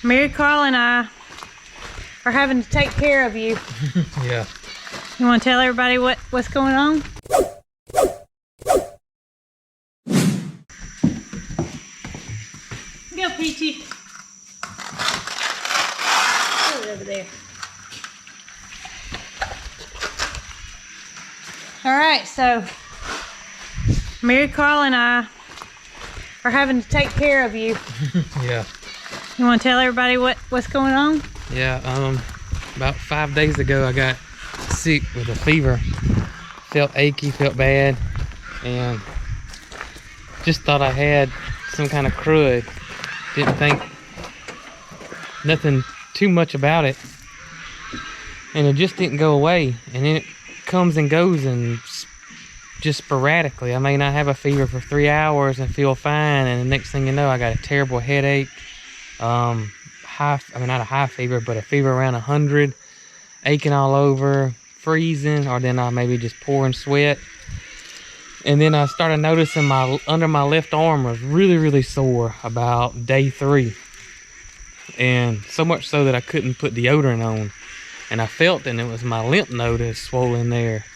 Mary Carl and I are having to take care of you. Yeah. You want to tell everybody what's going on? Go, Peachy. Put it over there. All right, so Mary Carl and I are having to take care of you. Yeah. You want to tell everybody what's going on? Yeah, about 5 days ago I got sick with a fever. Felt achy, felt bad, and just thought I had some kind of crud. Didn't think nothing too much about it, and it just didn't go away. And then it comes and goes, and just sporadically. I mean, I have a fever for 3 hours and feel fine, and the next thing you know, I got a terrible headache. Not a high fever, but a fever around 100, aching all over, freezing, or then I maybe just pouring sweat. And then I started noticing under my left arm was really sore about day 3, and so much so that I couldn't put deodorant on, and I felt and it was my lymph node that's swollen there.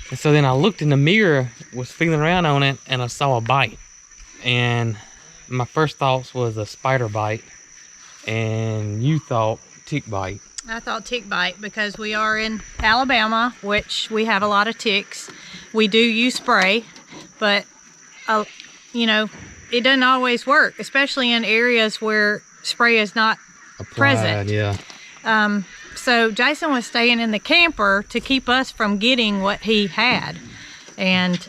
And so then I looked in the mirror, was feeling around on it, and I saw a bite, and my first thoughts was a spider bite, and you thought tick bite. I thought tick bite because we are in Alabama, which we have a lot of ticks. We do use spray, but you know, it doesn't always work, especially in areas where spray is not present. Yeah. So Jason was staying in the camper to keep us from getting what he had, and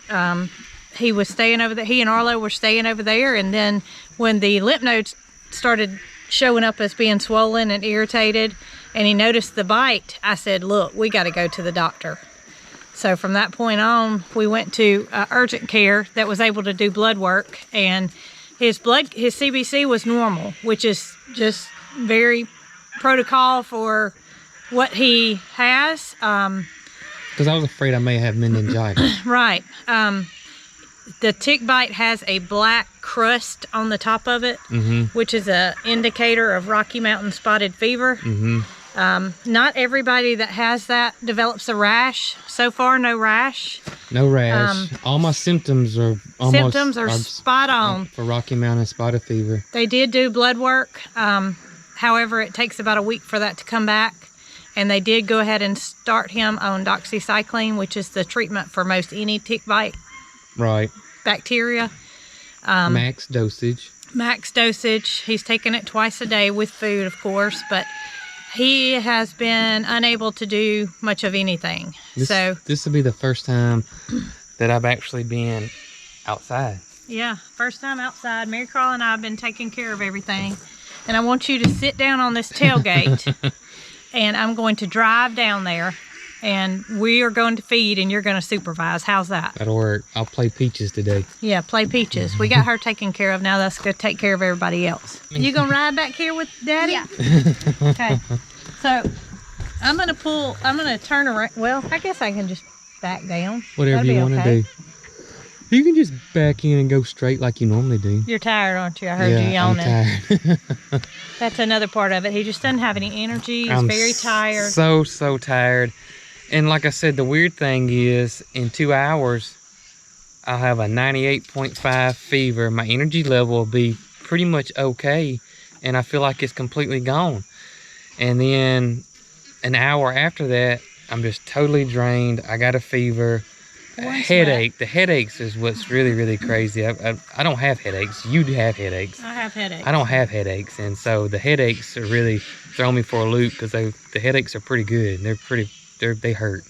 he was staying over there. He and Arlo were staying over there, and then when the lymph nodes started showing up as being swollen and irritated, and he noticed the bite, I said, look, we got to go to the doctor. So from that point on, we went to urgent care that was able to do blood work, and his CBC was normal, which is just very protocol for what he has. Because I was afraid I may have meningitis. Right. The tick bite has a black crust on the top of it, which is an indicator of Rocky Mountain spotted fever. Not everybody that has that develops a rash. So far, no rash. No rash. All my symptoms are spot on for Rocky Mountain spotted fever. They did do blood work. However, it takes about a week for that to come back. And they did go ahead and start him on doxycycline, which is the treatment for most any tick bite. Right. Bacteria. Max dosage. Max dosage. He's taking it twice a day with food, of course, but he has been unable to do much of anything. This will be the first time that I've actually been outside. Yeah, first time outside. Mary Carl and I have been taking care of everything. And I want you to sit down on this tailgate, and I'm going to drive down there, and we are going to feed, and you're going to supervise. How's that? That'll work. I'll play Peaches today. Yeah, play Peaches. We got her taken care of. Now let's go take care of everybody else. You going to ride back here with Daddy? Yeah. Okay. So I'm going to turn around. Well, I guess I can just back down. Whatever you want to do. You can just back in and go straight like you normally do. You're tired, aren't you? I heard you yawning. I'm tired. That's another part of it. He just doesn't have any energy. He's very tired. So tired. And like I said, the weird thing is in 2 hours, I'll have a 98.5 fever. My energy level will be pretty much okay. And I feel like it's completely gone. And then an hour after that, I'm just totally drained. I got a fever. Headache. The headaches is what's really crazy. I don't have headaches. You have headaches. I have headaches. I don't have headaches, and so the headaches are really throwing me for a loop because the headaches are pretty good. They hurt.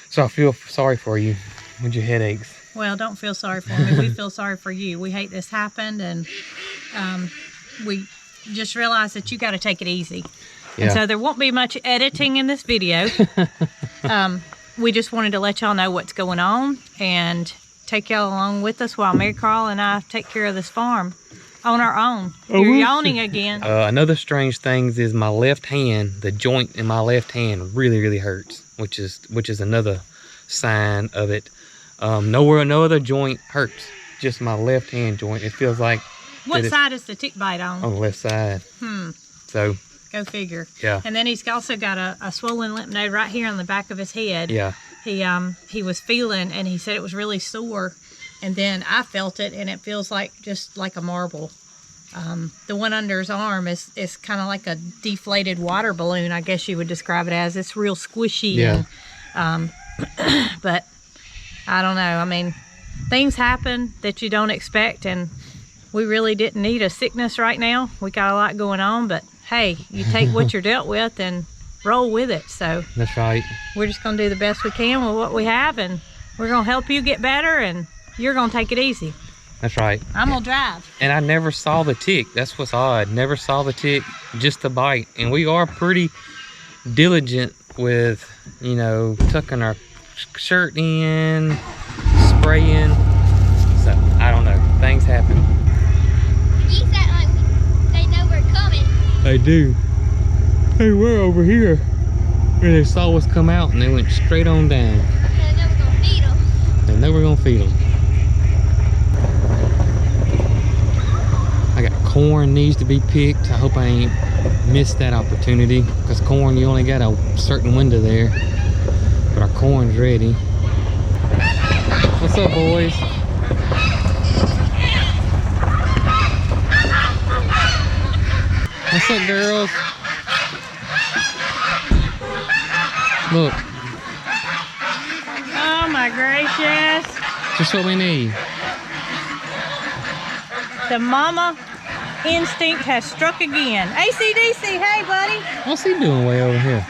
So I feel sorry for you with your headaches. Well, don't feel sorry for me. We feel sorry for you. We hate this happened, and we just realized that you got to take it easy. Yeah. And so there won't be much editing in this video. We just wanted to let y'all know what's going on and take y'all along with us while Mary Carl and I take care of this farm on our own. You're yawning again. Another strange thing is my left hand, the joint in my left hand really hurts, which is another sign of it. No other joint hurts, just my left hand joint. It feels like What side is the tick bite on? On the left side. So. Go figure. Yeah. And then he's also got a swollen lymph node right here on the back of his head. Yeah. He was feeling, and he said it was really sore. And then I felt it, and it feels like just like a marble. The one under his arm is kind of like a deflated water balloon, I guess you would describe it as. It's real squishy. Yeah. And, but I don't know. I mean, things happen that you don't expect, and we really didn't need a sickness right now. We got a lot going on, but hey, you take what you're dealt with and roll with it. So that's right. We're just going to do the best we can with what we have, and we're going to help you get better, and you're going to take it easy. That's right. I'm going to drive. And I never saw the tick. That's what's odd. Never saw the tick, just the bite. And we are pretty diligent with, you know, tucking our shirt in, spraying. So, I don't know. Things happen. Geese act like they know we're coming. They do. Hey, we're over here. Where they saw us come out and they went straight on down. They know we're gonna feed them. They know we're gonna feed them. I got corn needs to be picked. I hope I ain't missed that opportunity, because corn, you only got a certain window there. But our corn's ready. What's up, boys? What's up, girls? Look. Oh my gracious. Just what we need. The mama instinct has struck again. ACDC, hey buddy. What's he doing way over here?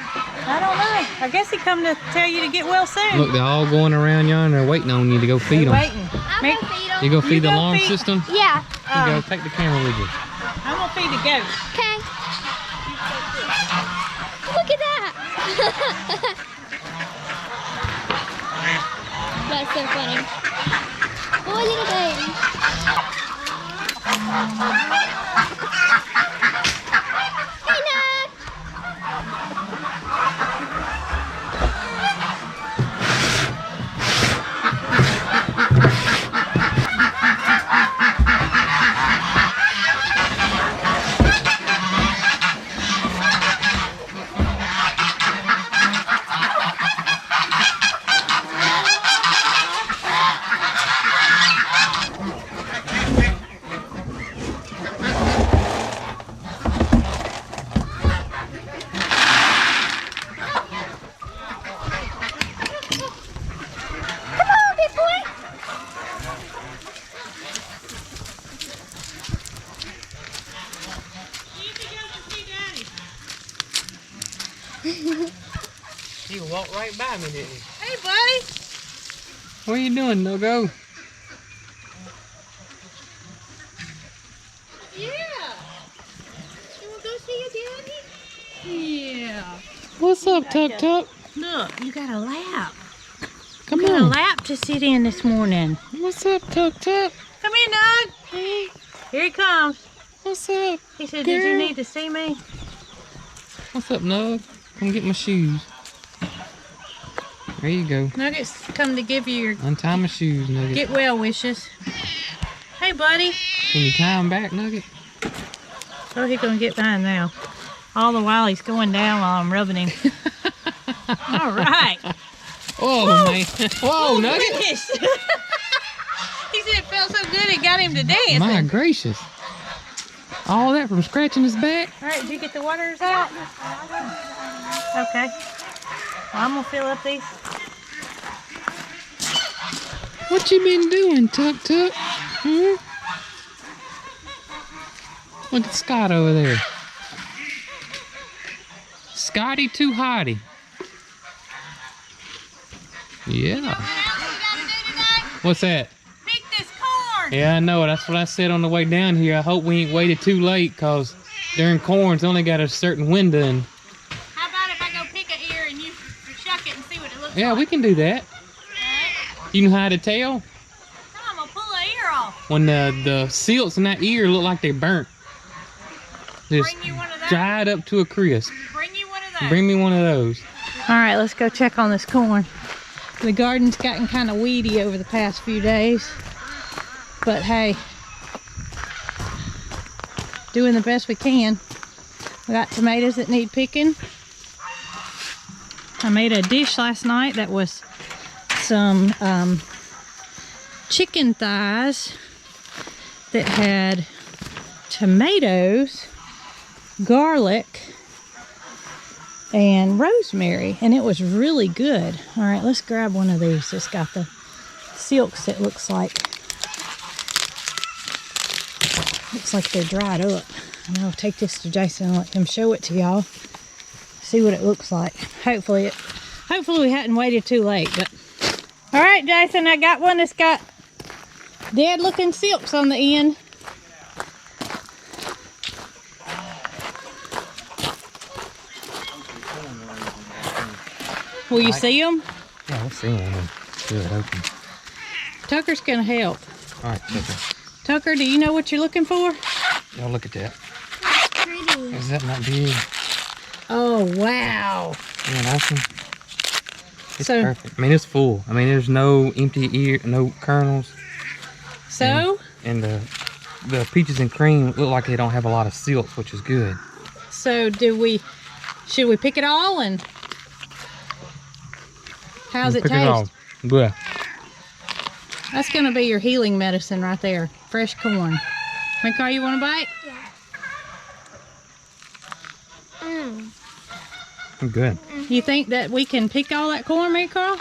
I don't know. I guess he come to tell you to get well soon. Look, they're all going around yonder waiting on you to go feed them. Waiting. I'm gonna feed them. You go feed the go alarm feed- system? Yeah. You go take the camera with you. I'm gonna feed the goat. Okay. Look at that. That's so funny. Oh, look at that. Hey, Nug. He walked right by me, didn't he? Hey buddy. What are you doing, no go? Yeah. You wanna go see your daddy? Yeah. What's up, Tuck Tuck? Look, you got a lap. Come You got a on. lap to sit in this morning. What's up, Tuck Tuck? Come here, Nug. Here he comes. What's up? He said, did you Girl. need to see me? What's up, Nug? Come get my shoes. There you go. Nugget's come to give you your Untie my shoes, Nugget. get well wishes. Hey, buddy. Can you tie them back, Nugget? Oh, he's gonna get mine now. All the while he's going down while I'm rubbing him. All right. Oh, man. Whoa, Nugget. Goodness. He said it felt so good it got him to dancing. My gracious. All that from scratching his back? All right, did you get the waters out? Okay. Well, I'm gonna fill up these. What you been doing, Tuck Tuck? Hmm? Look at Scott over there. Scotty too hotty. Yeah. What's that? Pick this corn. Yeah, I know. That's what I said on the way down here. I hope we ain't waited too late, because during corn's only got a certain window. And How about if I go pick an ear and you shuck it and see what it looks yeah, like? we can do that. You know how to tell? Come on, I'm gonna pull an ear off. When the silts in that ear look like they're burnt. Just Bring you one of those. dried up to a crisp. Bring you one of those. Bring me one of those. All right, let's go check on this corn. The garden's gotten kind of weedy over the past few days, but hey, doing the best we can. We got tomatoes that need picking. I made a dish last night that was some chicken thighs that had tomatoes, garlic, and rosemary, and it was really good. All right, let's grab one of these. It's got the silks, it looks like they're dried up. And I'll take this to Jason and let him show it to y'all. See what it looks like. Hopefully we hadn't waited too late. But all right, Jason, I got one that's got dead looking silks on the end. Will you see them? Yeah, I'll see them. Good, open. Tucker's gonna help. All right, Tucker. Tucker, do you know what you're looking for? Y'all look at that. Pretty. Is that not big? Oh, wow. Yeah, nice one. It's So- perfect. I mean, it's full. I mean, there's no empty ear, no kernels. So, And the peaches and cream look like they don't have a lot of silks, which is good. should we pick it all and how's it Pick taste? all. Bleh. That's gonna be your healing medicine right there. Fresh corn. Carl, you want a bite? Mmm. Good. You think that we can pick all that corn, Carl?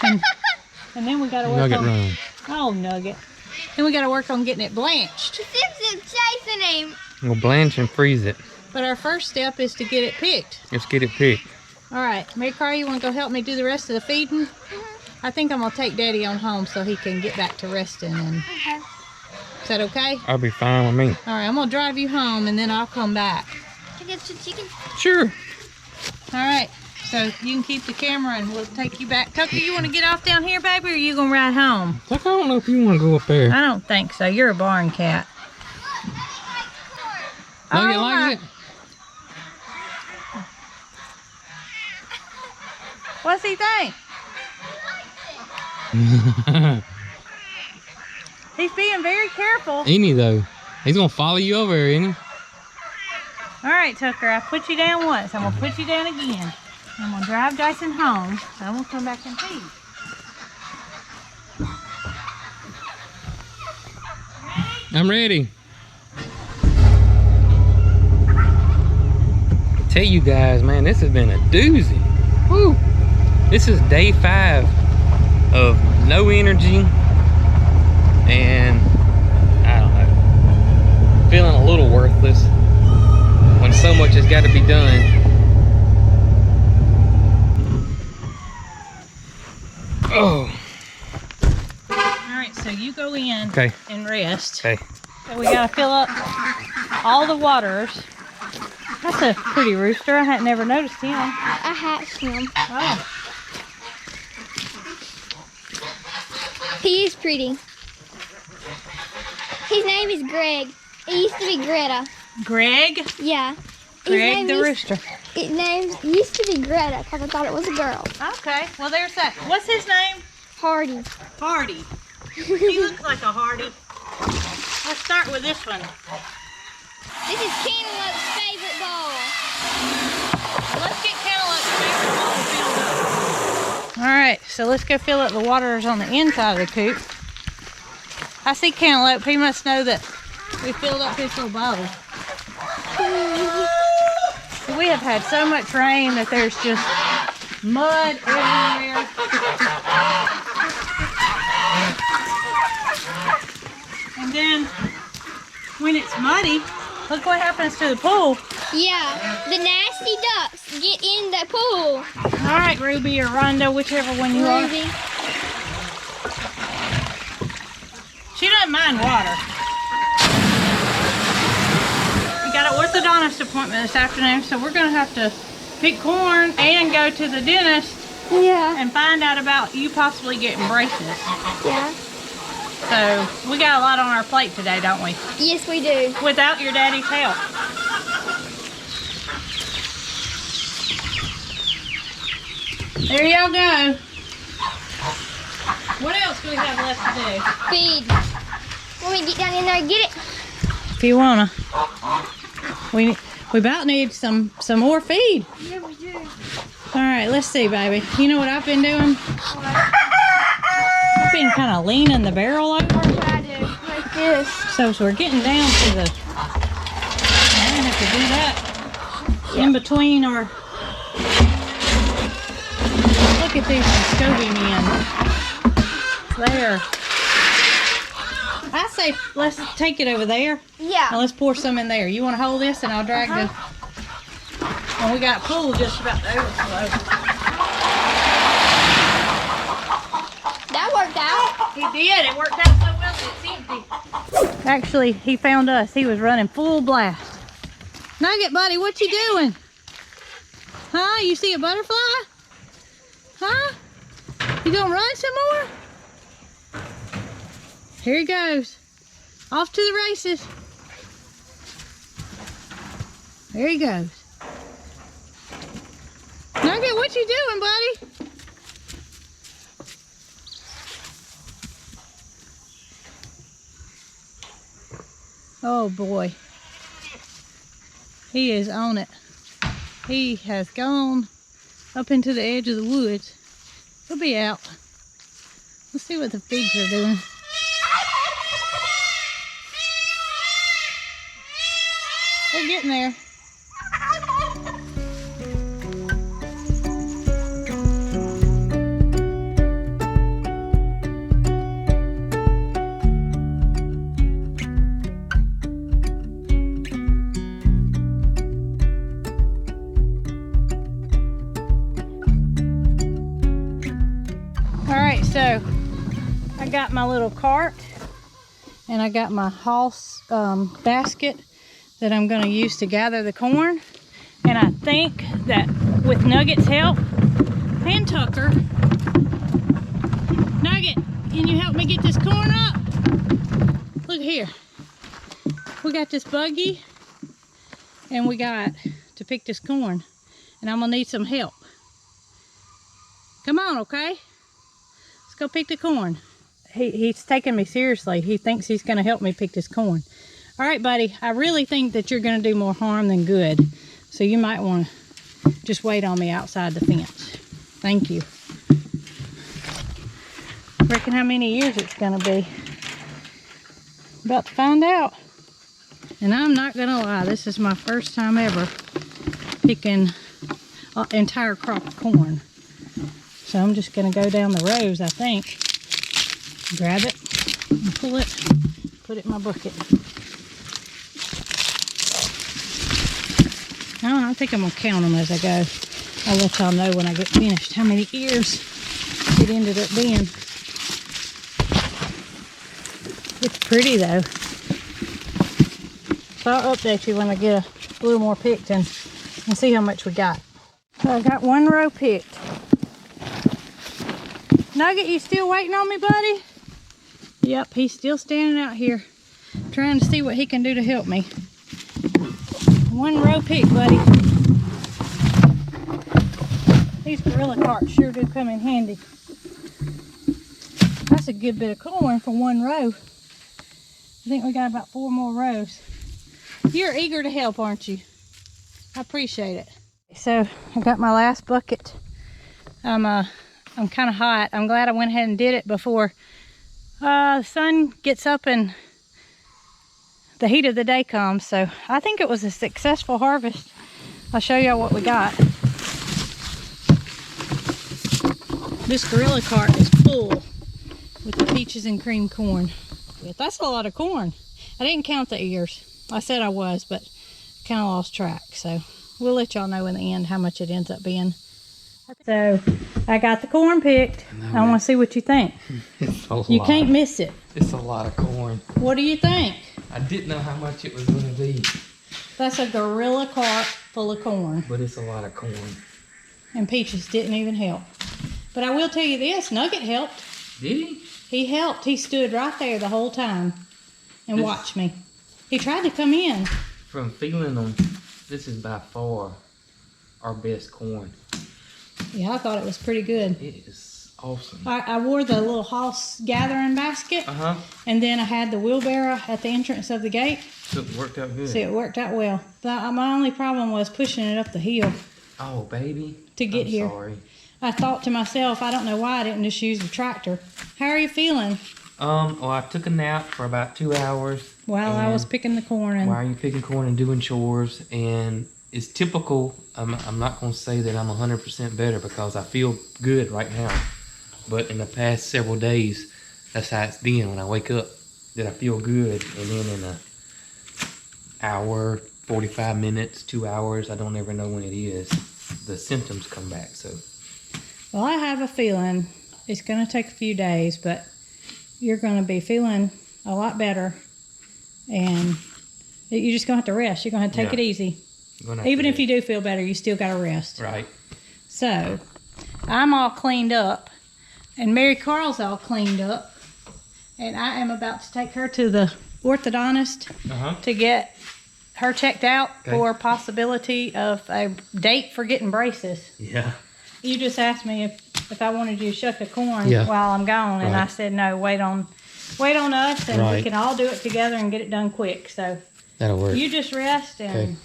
And then we gotta work Nugget on. room. Oh, nugget. Then we gotta work on getting it blanched. Simpson chasing him. We'll blanch and freeze it. But our first step is to get it picked. Let's get it picked. All right, Carl, you want to go help me do the rest of the feeding? I think I'm gonna take Daddy on home so he can get back to resting. And Okay. is that okay? I'll be fine with me. All right, I'm gonna drive you home and then I'll come back. To get some chicken. Sure. All right, so you can keep the camera and we'll take you back. Tucker, you want to get off down here, baby, or are you gonna ride home? Tuck, I don't know if you want to go up there. I don't think so. You're a barn cat. Nugget Oh, likes it. What's he think? He's being very careful. Ain't he though? He's gonna follow you over here, ain't he? All right, Tucker, I put you down once. I'm gonna put you down again. I'm gonna drive Jason home. Then we'll come back and feed. I'm ready. Tell you guys, man, this has been a doozy. Woo! This is day 5 of no energy and I don't know, feeling a little worthless when so much has got to be done. Oh. All right, so you go in Okay. and rest. Okay. So we gotta fill up all the waters. That's a pretty rooster. I had never noticed him. I hatched him. Oh, He is pretty. His name is Greg. It used to be Greta. Greg. Yeah. Greg the rooster. It used to be Greta because I thought it was a girl. Okay, well there's that. What's his name? Hardy. Hardy. He looks like a Hardy. Let's start with this one. This is Cantaloupe's favorite bowl. Let's get Cantaloupe's favorite bowl filled up. All right, so let's go fill up the waters on the inside of the coop. I see Cantaloupe. He must know that we filled up his little bowl. We have had so much rain that there's just mud everywhere. And then when it's muddy, look what happens to the pool. Yeah, the nasty ducks get in the pool. All right, Ruby or Rhonda, whichever one you are. Ruby. She doesn't mind water. We got an orthodontist appointment this afternoon, so we're gonna have to pick corn and go to the dentist Yeah. and find out about you possibly getting braces. Yeah. So we got a lot on our plate today, don't we? Yes, we do. Without your daddy's help. There y'all go. What else do we have left to do? Feed. Want me to get down in there and get it? if you wanna. We about need some more feed. Yeah, we do. All right, let's see, baby. You know what I've been doing? I've been kind of leaning the barrel over. That's what I do. Like this. So we're getting down to the. I don't have to do that in between our. Look at these Muscovy men. There. I say let's take it over there. Yeah. Now let's pour some in there. You want to hold this and I'll drag the. And we got pool just about to overflow. That worked out. He did. It worked out so well that it's empty. Actually, he found us. He was running full blast. Nugget, buddy, what you doing? Huh? You see a butterfly? Huh? You gonna run some more? Here he goes. Off to the races. There he goes. Nugget, what you doing, buddy? Oh boy. He is on it. He has gone up into the edge of the woods. He'll be out. Let's see what the pigs are doing. They're getting there. Alright, so I got my little cart and I got my house basket that I'm going to use to gather the corn. And I think that with Nugget's help and Tucker, Nugget, can you help me get this corn up? Look here. We got this buggy and we got to pick this corn. And I'm going to need some help. Come on, okay? Let's go pick the corn. He's taking me seriously. He thinks he's going to help me pick this corn. All right, buddy, I really think that you're going to do more harm than good. So you might want to just wait on me outside the fence. Thank you. Reckon how many years it's going to be. About to find out. And I'm not going to lie, this is my first time ever picking an entire crop of corn. So I'm just going to go down the rows, I think. Grab it and pull it, put it in my bucket. I think I'm going to count them as I go. I'll let y'all know when I get finished how many ears it ended up being. It's pretty though. So I'll update you when I get a little more picked and see how much we got. So I got one row picked. Nugget, you still waiting on me, buddy? Yep, he's still standing out here trying to see what he can do to help me. One row pick, buddy. These gorilla carts sure do come in handy. That's a good bit of corn for one row. I think we got about 4 more rows. You're eager to help, aren't you? I appreciate it. So I got my last bucket. I'm kind of hot. I'm glad I went ahead and did it before the sun gets up and the heat of the day comes. So I think it was a successful harvest. I'll show y'all what we got. This gorilla cart is full with the peaches and cream corn. That's a lot of corn. I didn't count the ears. I said I was, but kind of lost track. So we'll let y'all know in the end how much it ends up being. So I got the corn picked. I want to see what you think. It's a lot. You can't miss it. It's a lot of corn. What do you think? I didn't know how much it was going to be. That's a gorilla cart full of corn. But it's a lot of corn. And Peaches didn't even help. But I will tell you this, Nugget helped. Did he? He helped. He stood right there the whole time and watched me. He tried to come in. From feeling them, this is by far our best corn. Yeah, I thought it was pretty good. It is Awesome. I wore the little house gathering basket, and then I had the wheelbarrow at the entrance of the gate. So it worked out good. So it worked out well. My only problem was pushing it up the hill. Oh, baby. To get here. Sorry. I thought to myself, I don't know why I didn't just use the tractor. How are you feeling? Well, I took a nap for about 2 hours. While I was picking the corn. While you picking corn and doing chores, and it's typical. I'm not going to say that I'm 100% better because I feel good right now. But in the past several days, that's how it's been when I wake up. That I feel good, and then in an hour, 45 minutes, 2 hours, I don't ever know when it is, the symptoms come back. So. Well, I have a feeling it's going to take a few days, but you're going to be feeling a lot better, and you're just going to have to rest. You're going to take it easy. Even if you do feel better, you still got to rest. Right. So, I'm all cleaned up, and Mary Carl's all cleaned up, and I am about to take her to the orthodontist to get her checked out for possibility of a date for getting braces. Yeah. You just asked me if I wanted you to shuck the corn while I'm gone, and I said no. Wait on us, and we can all do it together and get it done quick. So that'll work. You just rest, and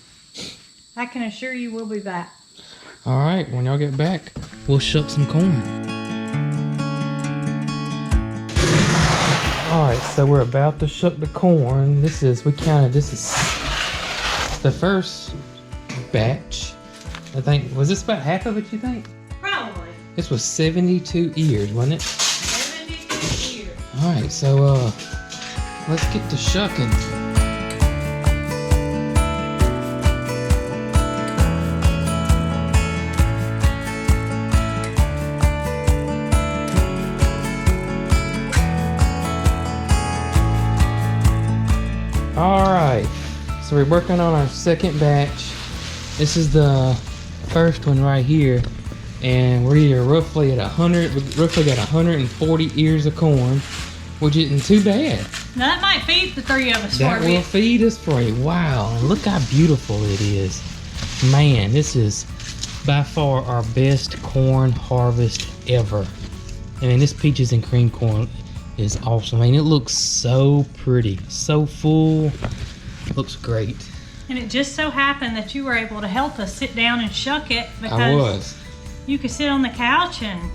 I can assure you we'll be back. All right, when y'all get back, we'll shuck some corn. All right, so we're about to shuck the corn. This is the first batch. I think, was this about half of it, you think? Probably. This was 72 ears, wasn't it? 72 years. All right, so let's get to shucking. All right, so we're working on our second batch. This is the first one right here, and we're roughly at 100. We roughly got 140 ears of corn, which isn't too bad. Now that might feed the three of us That for a will bit. feed us for a while. And look how beautiful it is. Man, this is by far our best corn harvest ever. I mean, this peaches and cream corn is awesome. I mean, it looks so pretty, so full. Looks great. And it just so happened that you were able to help us sit down and shuck it because I was. You could sit on the couch and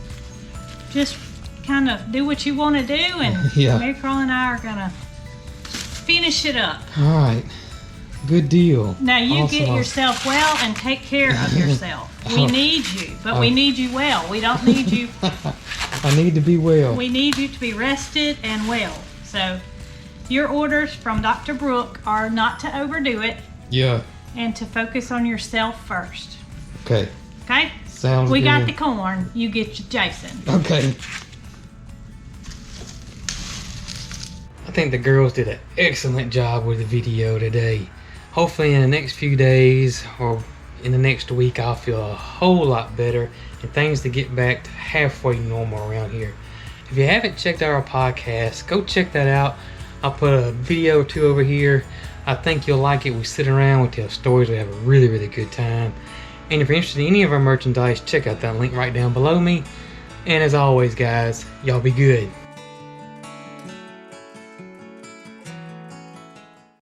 just kind of do what you want to do, and Mary Carl and I are gonna finish it up. All right, good deal. Now you get yourself well and take care of yourself. We need you, but we need you well. We don't need you. I need to be well. We need you to be rested and well. So your orders from Dr. Brooke are not to overdo it. Yeah. And to focus on yourself first. Okay. Okay? Sounds good. We got the corn. You get Jason. Okay. I think the girls did an excellent job with the video today. Hopefully in the next few days or in the next week I'll feel a whole lot better and things to get back to halfway normal around here. If you haven't checked out our podcast, go check that out. I'll put a video or two over here. I think you'll like it. We sit around, we tell stories, we have a really, really good time. And if you're interested in any of our merchandise, check out that link right down below me. And as always, guys, y'all be good.